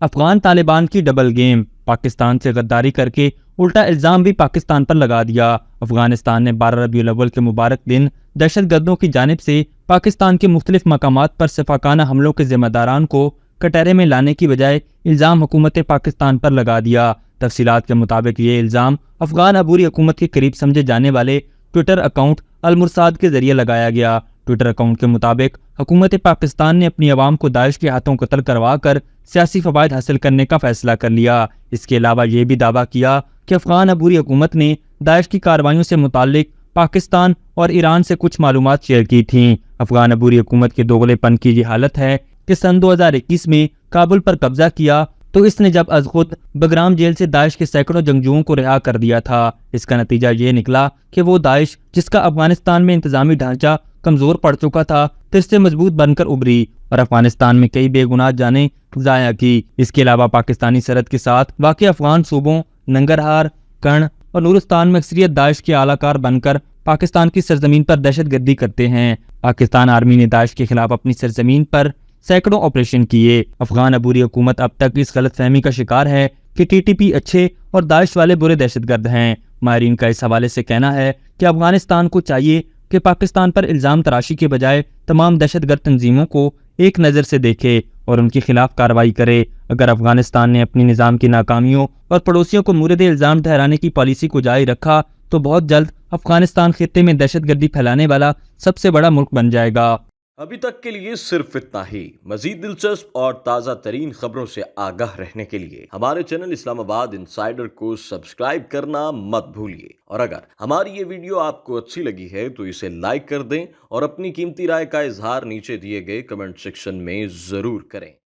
افغان طالبان کی double game, Pakistan سے غداری کر کے الٹا الزام بھی پاکستان پر لگا دیا۔ افغانستان نے 12 ربیع الاول کے مبارک دن دہشت گردوں کی جانب سے پاکستان کے مختلف مقامات پر سفاکانہ حملوں کے ذمہ داران کو کٹہرے میں لانے کی بجائے الزام حکومت پاکستان پر لگا دیا۔ تفصیلات کے مطابق یہ الزام افغان عبوری حکومت کے قریب سمجھے جانے والے ٹویٹر اکاؤنٹ المرصاد کے ذریعے لگایا گیا۔ ٹویٹر اکاؤنٹ کے مطابق حکومت پاکستان نے اپنی عوام کو داعش کے ہاتھوں قتل کروا کر سیاسی فوائد حاصل کرنے کا فیصلہ کر لیا۔ اس کے علاوہ یہ بھی دعویٰ کیا کہ افغان عبوری حکومت نے داعش کی کارروائیوں سے متعلق پاکستان اور ایران سے کچھ معلومات شیئر کی تھیں۔ افغان عبوری حکومت کے دوغلے پن کی یہ حالت ہے کہ سن 2021 میں کابل پر قبضہ کیا تو اس نے جب از خود بگرام جیل سے داعش کے سینکڑوں جنگجوؤں کو رہا کر دیا تھا۔ اس کا نتیجہ یہ نکلا کہ وہ داعش جس کا افغانستان میں انتظامی ڈھانچہ کمزور پڑ چکا تھا پھر سے مضبوط بن کر ابھری اور افغانستان میں کئی بے گناہ جانیں ضائع کی۔ اس کے علاوہ پاکستانی سرحد کے ساتھ واقع افغان صوبوں ننگرہار، کرن اور نورستان میں اکثریت داعش کے اعلی کار بن کر پاکستان کی سرزمین پر دہشت گردی کرتے ہیں۔ پاکستان آرمی نے داعش کے خلاف اپنی سرزمین پر سینکڑوں آپریشن کیے۔ افغان عبوری حکومت اب تک اس غلط فہمی کا شکار ہے کہ ٹی ٹی پی اچھے اور داعش والے برے دہشت گرد ہیں۔ ماہرین کا اس حوالے سے کہنا ہے کہ افغانستان کو چاہیے کہ پاکستان پر الزام تراشی کے بجائے تمام دہشت گرد تنظیموں کو ایک نظر سے دیکھے اور ان کے خلاف کارروائی کرے۔ اگر افغانستان نے اپنی نظام کی ناکامیوں اور پڑوسیوں کو مورد الزام ٹھہرانے کی پالیسی کو جاری رکھا تو بہت جلد افغانستان خطے میں دہشت گردی پھیلانے والا سب سے بڑا ملک بن جائے گا۔ ابھی تک کے لیے صرف اتنا ہی۔ مزید دلچسپ اور تازہ ترین خبروں سے آگاہ رہنے کے لیے ہمارے چینل اسلام آباد انسائیڈر کو سبسکرائب کرنا مت بھولیے، اور اگر ہماری یہ ویڈیو آپ کو اچھی لگی ہے تو اسے لائک کر دیں اور اپنی قیمتی رائے کا اظہار نیچے دیے گئے کمنٹ سیکشن میں ضرور کریں۔